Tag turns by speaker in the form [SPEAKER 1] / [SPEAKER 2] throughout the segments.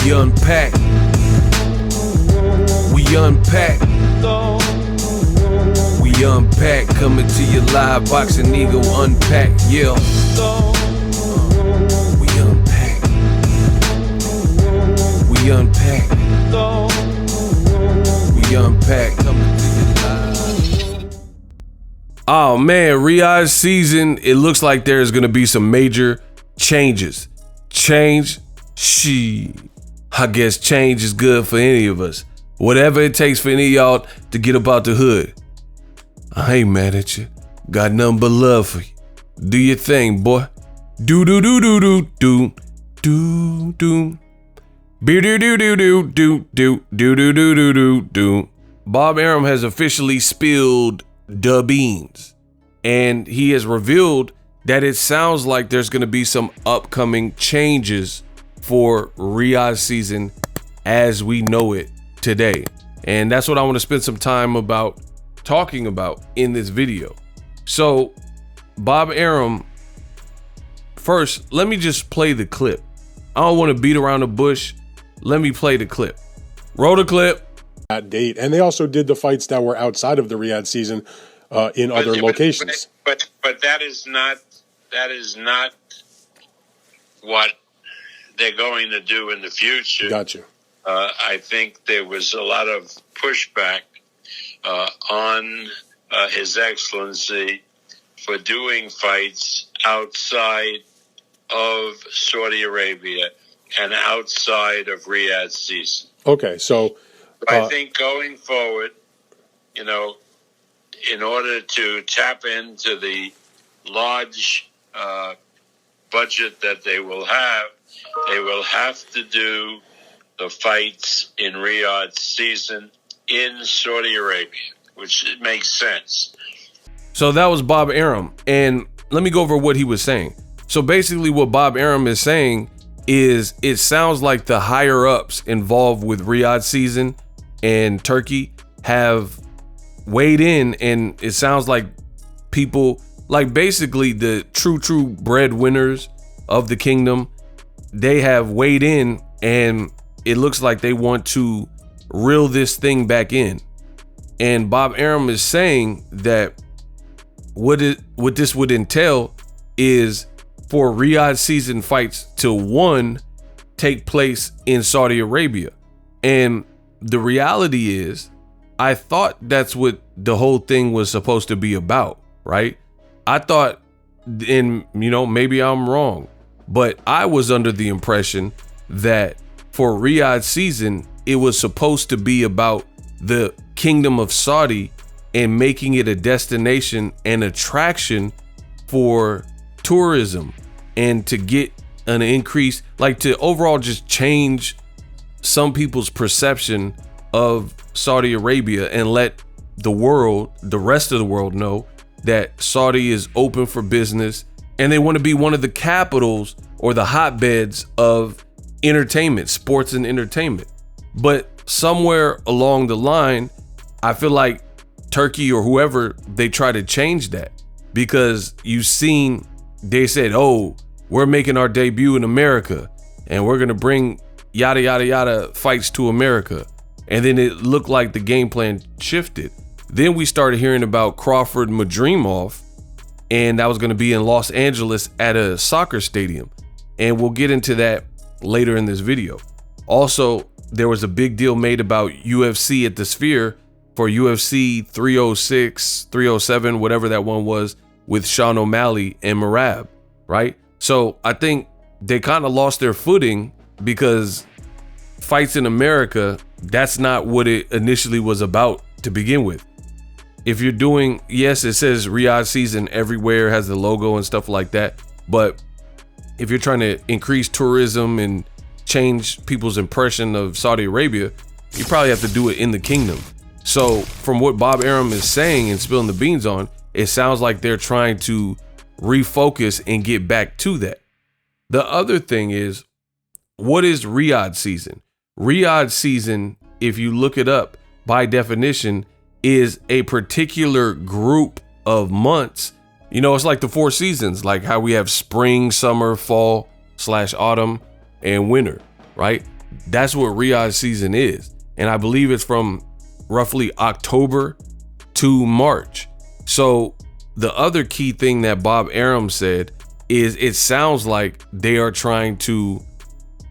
[SPEAKER 1] We unpack. We unpack. We unpack. Coming to you live, Boxing Ego unpack. Yeah. We unpack. We unpack. We unpack. Coming to you live. Oh man, Riyadh season. It looks like there's gonna be some major changes. I guess change is good for any of us. Whatever it takes for any of y'all to get up out the hood. I ain't mad at you. Got nothing but love for you. Do your thing, boy. Do. Bob Arum has officially spilled the beans, and he has revealed that it sounds like there's going to be some upcoming changes for Riyadh season as we know it today. And that's what I want to spend some time talking about in this video. So Bob Arum, first, let me just play the clip. I don't want to beat around the bush. Let me play the clip. Roll the clip.
[SPEAKER 2] That date. And they also did the fights that were outside of the Riyadh season in other locations.
[SPEAKER 3] But that is not what they're going to do in the future.
[SPEAKER 2] Gotcha.
[SPEAKER 3] I think there was a lot of pushback on His Excellency for doing fights outside of Saudi Arabia and outside of Riyadh season.
[SPEAKER 2] Okay, so
[SPEAKER 3] I think going forward, in order to tap into the large budget that they will have to do the fights in Riyadh season in Saudi Arabia, which makes sense.
[SPEAKER 1] So that was Bob Arum, and let me go over what he was saying. So basically what Bob Arum is saying is it sounds like the higher ups involved with Riyadh season and Turkey have weighed in, and it sounds like people, like basically the true breadwinners of the kingdom, they have weighed in, and it looks like they want to reel this thing back in. And Bob Arum is saying that what this would entail is for Riyadh season fights to take place in Saudi Arabia. And the reality is, I thought that's what the whole thing was supposed to be about, right? I thought, and maybe I'm wrong, but I was under the impression that for Riyadh season, it was supposed to be about the Kingdom of Saudi and making it a destination and attraction for tourism, and to get an increase, like to overall just change some people's perception of Saudi Arabia and let the rest of the world know that Saudi is open for business and they want to be one of the capitals or the hotbeds of entertainment, sports and entertainment. But somewhere along the line, I feel like Turkey or whoever, they try to change that, because you've seen, they said, oh, we're making our debut in America and we're going to bring yada, yada, yada fights to America. And then it looked like the game plan shifted. Then we started hearing about Crawford Madrimov, and that was going to be in Los Angeles at a soccer stadium. And we'll get into that later in this video. Also, there was a big deal made about UFC at the Sphere for UFC 306, 307, whatever that one was, with Sean O'Malley and Merab, right? So I think they kind of lost their footing, because fights in America, that's not what it initially was about to begin with. If you're doing, yes, it says Riyadh season everywhere, has the logo and stuff like that, but if you're trying to increase tourism and change people's impression of Saudi Arabia, you probably have to do it in the kingdom. So from what Bob Arum is saying and spilling the beans on, it sounds like they're trying to refocus and get back to that. The other thing is, what is Riyadh season? Riyadh season, if you look it up, by definition, is a particular group of months. It's like the 4 seasons, like how we have spring, summer, fall / autumn, and winter, right? That's what Riyadh season is. And I believe it's from roughly October to March. So the other key thing that Bob Arum said is it sounds like they are trying to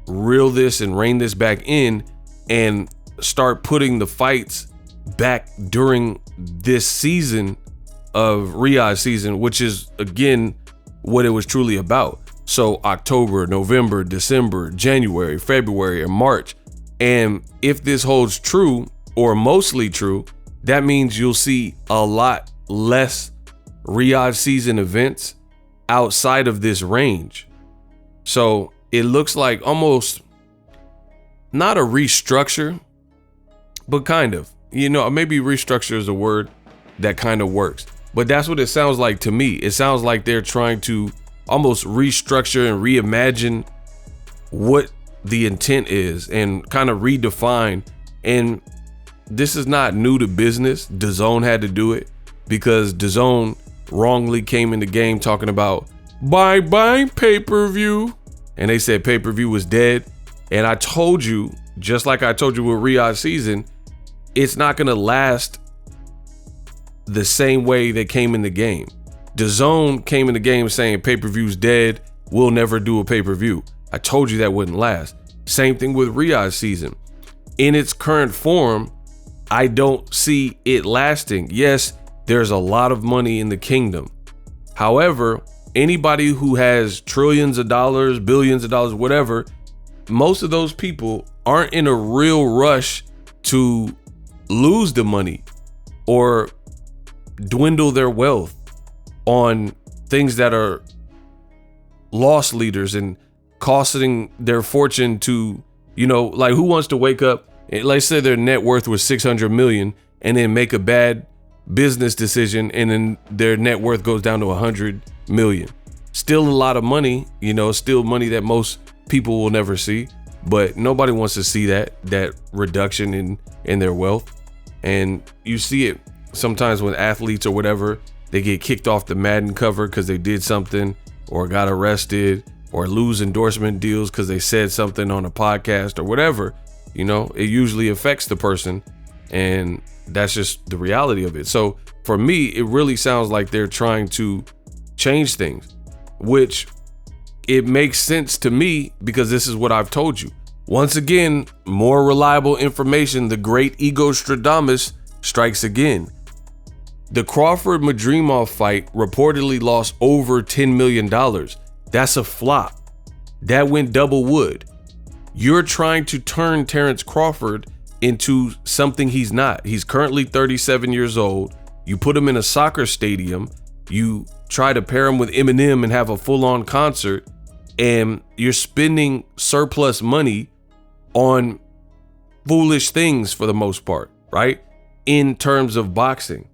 [SPEAKER 1] reel this and rein this back in and start putting the fights back during this season of Riyadh season, which is again what it was truly about. So October, November, December, January, February, and March. And if this holds true, or mostly true, that means you'll see a lot less Riyadh season events outside of this range. So it looks like almost not a restructure, but kind of, maybe restructure is a word that kind of works, but that's what it sounds like to me. It sounds like they're trying to almost restructure and reimagine what the intent is and kind of redefine. And this is not new to business. DAZN had to do it because DAZN wrongly came in the game talking about bye pay-per-view. And they said pay-per-view was dead. And I told you, just like I told you with Riyadh season, it's not going to last the same way they came in the game. DAZN came in the game saying pay-per-view's dead. We'll never do a pay-per-view. I told you that wouldn't last. Same thing with Riyadh season. In its current form, I don't see it lasting. Yes, there's a lot of money in the kingdom. However, anybody who has trillions of dollars, billions of dollars, whatever, most of those people aren't in a real rush to lose the money or dwindle their wealth on things that are loss leaders and costing their fortune to, like who wants to wake up and let's say their net worth was 600 million and then make a bad business decision and then their net worth goes down to 100 million. Still a lot of money, still money that most people will never see, but nobody wants to see that reduction in their wealth. And you see it sometimes when athletes or whatever, they get kicked off the Madden cover because they did something or got arrested or lose endorsement deals because they said something on a podcast or whatever. It usually affects the person, and that's just the reality of it. So for me, it really sounds like they're trying to change things, which it makes sense to me because this is what I've told you. Once again, more reliable information. The great Ego Stradamus strikes again. The Crawford-Madrimov fight reportedly lost over $10 million. That's a flop. That went double wood. You're trying to turn Terrence Crawford into something he's not. He's currently 37 years old. You put him in a soccer stadium. You try to pair him with Eminem and have a full-on concert, and you're spending surplus money on foolish things for the most part, right? In terms of boxing.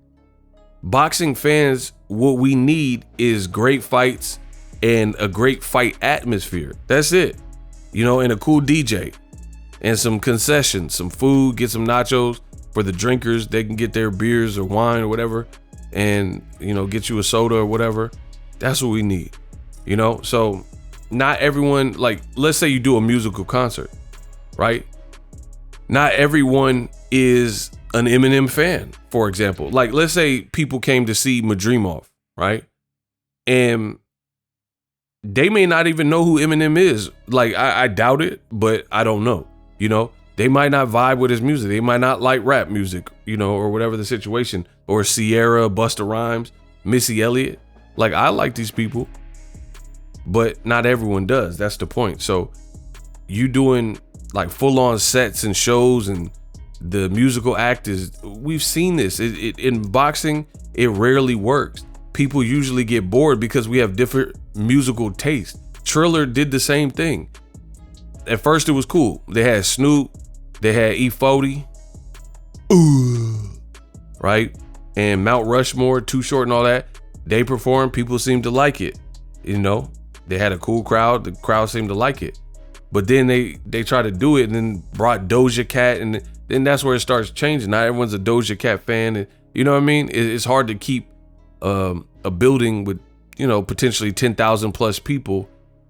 [SPEAKER 1] Boxing fans, what we need is great fights and a great fight atmosphere. That's it. And a cool DJ and some concessions, some food, get some nachos for the drinkers. They can get their beers or wine or whatever and, get you a soda or whatever. That's what we need, So not everyone, like, let's say you do a musical concert, right? Not everyone is an Eminem fan, for example. Like, let's say people came to see Madrimov, right? And they may not even know who Eminem is. Like, I doubt it, but I don't know. They might not vibe with his music. They might not like rap music, or whatever the situation. Or Sierra, Busta Rhymes, Missy Elliott. Like, I like these people, but not everyone does. That's the point. So you doing like full on sets and shows and the musical act is, we've seen this. In boxing, it rarely works. People usually get bored because we have different musical taste. Triller did the same thing. At first it was cool. They had Snoop, they had E40, right? And Mount Rushmore, Too Short and all that. They performed, people seemed to like it. They had a cool crowd, the crowd seemed to like it. But then they tried to do it and then brought Doja Cat, and then that's where it starts changing. Not everyone's a Doja Cat fan, and you know what I mean? It's hard to keep a building with, potentially 10,000 plus people,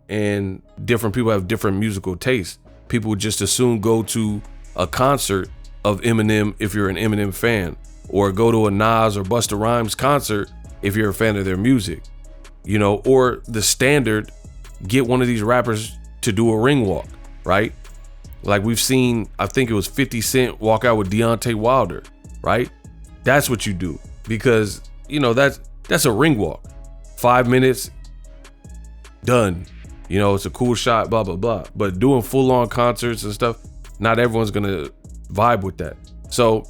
[SPEAKER 1] and different people have different musical tastes. people would just as soon go to a concert of Eminem if you're an Eminem fan, or go to a Nas or Busta Rhymes concert if you're a fan of their music, you know, or the standard, get one of these rappers to do a ring walk, right? Like we've seen, I think it was 50 Cent walk out with Deontay Wilder, right? That's what you do, because, you know, that's a ring walk. 5 minutes, done. You know, it's a cool shot, blah, blah, blah. But doing full on concerts and stuff, not everyone's gonna vibe with that. So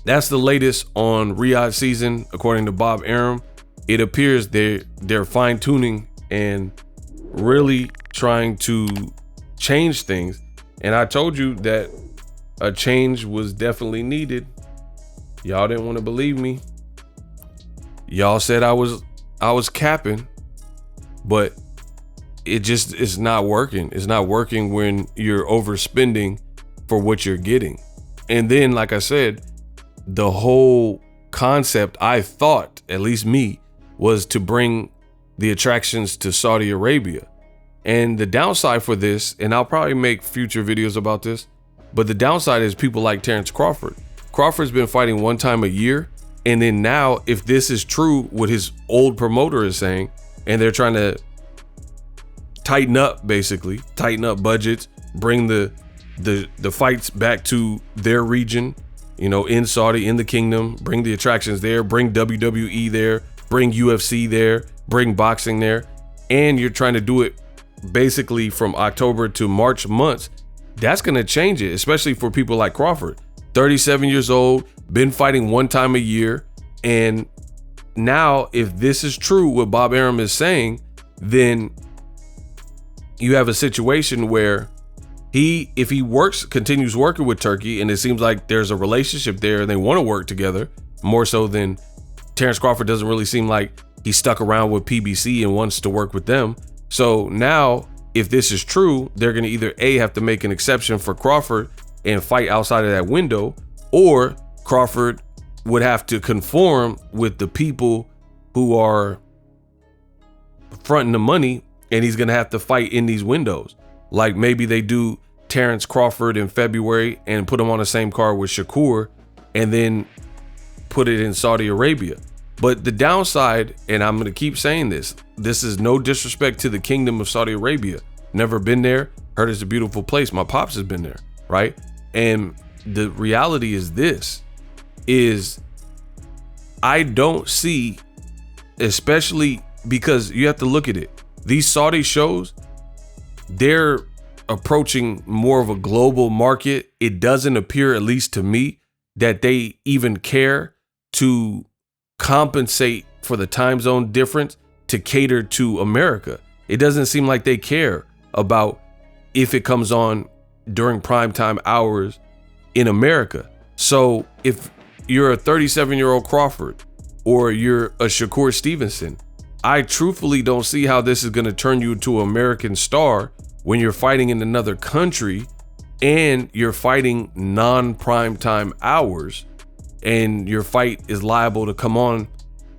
[SPEAKER 1] that's the latest on Riyadh season, according to Bob Arum. It appears they're fine tuning and really trying to change things. And I told you that a change was definitely needed. Y'all didn't want to believe me. Y'all said I was capping, but it's not working. It's not working when you're overspending for what you're getting. And then, like I said, the whole concept, I thought, at least me, was to bring the attractions to Saudi Arabia. And the downside for this, and I'll probably make future videos about this, but the downside is people like Terrence Crawford. Crawford's been fighting one time a year. And then now, if this is true, what his old promoter is saying, and they're trying to tighten up, basically, tighten up budgets, bring the fights back to their region, you know, in Saudi, in the kingdom, bring the attractions there, bring WWE there, bring UFC there, bring boxing there. And you're trying to do it basically from October to March months. That's going to change it, especially for people like Crawford. 37 years old, been fighting one time a year. And now, if this is true, what Bob Arum is saying, then you have a situation where if he continues working with Turkey, and it seems like there's a relationship there and they want to work together more so than Terrence Crawford doesn't really seem like he's stuck around with PBC and wants to work with them. So now, if this is true, they're going to either have to make an exception for Crawford and fight outside of that window, or Crawford would have to conform with the people who are fronting the money, and he's going to have to fight in these windows. Like maybe they do Terrence Crawford in February and put him on the same card with Shakur, and then put it in Saudi Arabia. But the downside, and I'm going to keep saying this is no disrespect to the kingdom of Saudi Arabia. Never been there. Heard it's a beautiful place. My pops has been there, right? And the reality is this, is I don't see, especially because you have to look at it. These Saudi shows, they're approaching more of a global market. It doesn't appear, at least to me, that they even care to compensate for the time zone difference to cater to America. It doesn't seem like they care about if it comes on during primetime hours in America. So if you're a 37-year-old Crawford or you're a Shakur Stevenson, I truthfully don't see how this is going to turn you into an American star when you're fighting in another country and you're fighting non-primetime hours, and your fight is liable to come on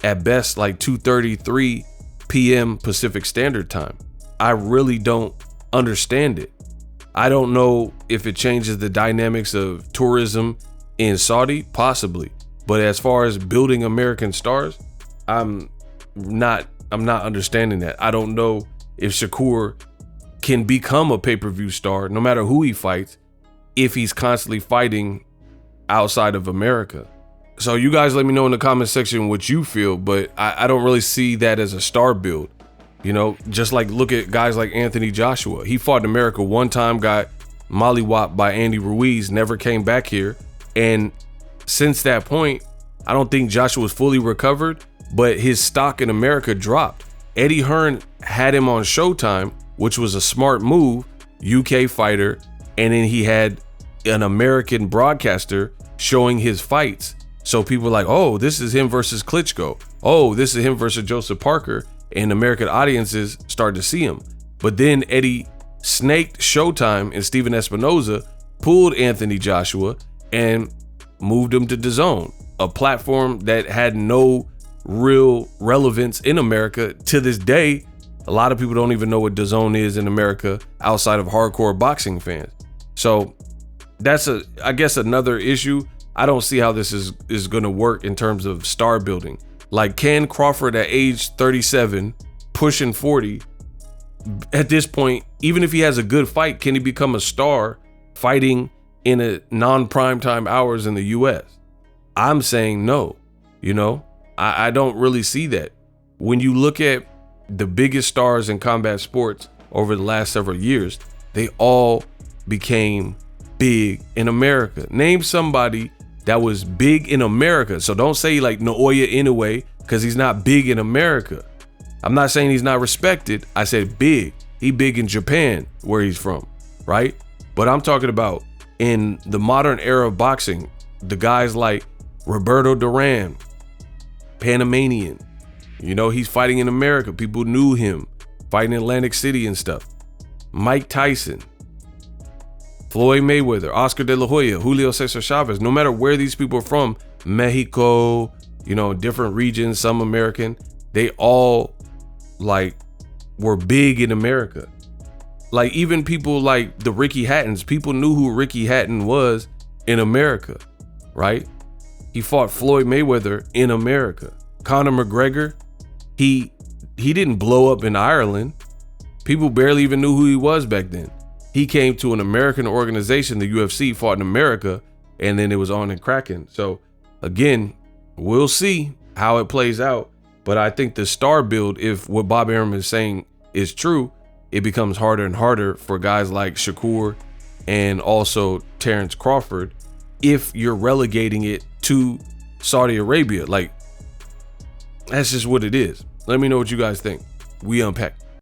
[SPEAKER 1] at best like 2:33 p.m. Pacific Standard Time. I really don't understand it. I don't know if it changes the dynamics of tourism in Saudi, possibly. But as far as building American stars, I'm not understanding that. I don't know if Shakur can become a pay-per-view star, no matter who he fights, if he's constantly fighting outside of America. So you guys let me know in the comment section what you feel, but I don't really see that as a star build. You know, just like look at guys like Anthony Joshua. He fought in America one time, got mollywopped by Andy Ruiz, never came back here. And since that point, I don't think Joshua was fully recovered, but his stock in America dropped. Eddie Hearn had him on Showtime, which was a smart move, UK fighter. And then he had an American broadcaster showing his fights. So people were like, oh, this is him versus Klitschko. Oh, this is him versus Joseph Parker. And American audiences started to see him. But then Eddie snaked Showtime, and Steven Espinoza pulled Anthony Joshua and moved him to DAZN, a platform that had no real relevance in America. To this day, A lot of people don't even know what DAZN is in America outside of hardcore boxing fans. So that's I guess another issue. I don't see how this is going to work in terms of star building. Like, can Crawford at age 37, pushing 40, at this point, even if he has a good fight, can he become a star fighting in a non-primetime hours in the US? I'm saying no. You know, I don't really see that. When you look at the biggest stars in combat sports over the last several years, they all became big in America. Name somebody that was big in America. So don't say like Naoya Inoue, because he's not big in America. I'm not saying he's not respected. I said big. He big in Japan, where he's from, right? But I'm talking about in the modern era of boxing, the guys like Roberto Duran, Panamanian. You know, he's fighting in America. People knew him, fighting in Atlantic City and stuff. Mike Tyson, Floyd Mayweather, Oscar De La Hoya, Julio Cesar Chavez. No matter where these people are from, Mexico, you know, different regions, some American, they all like were big in America. Like even people like the Ricky Hattons, people knew who Ricky Hatton was in America, right? He fought Floyd Mayweather in America. Conor McGregor, he didn't blow up in Ireland. People barely even knew who he was back then. He came to an American organization, the UFC, fought in America, and then it was on and cracking. So again, we'll see how it plays out. But I think the star build, if what Bob Arum is saying is true, it becomes harder and harder for guys like Shakur and also Terrence Crawford if you're relegating it to Saudi Arabia. Like, that's just what it is. Let me know what you guys think. We unpack.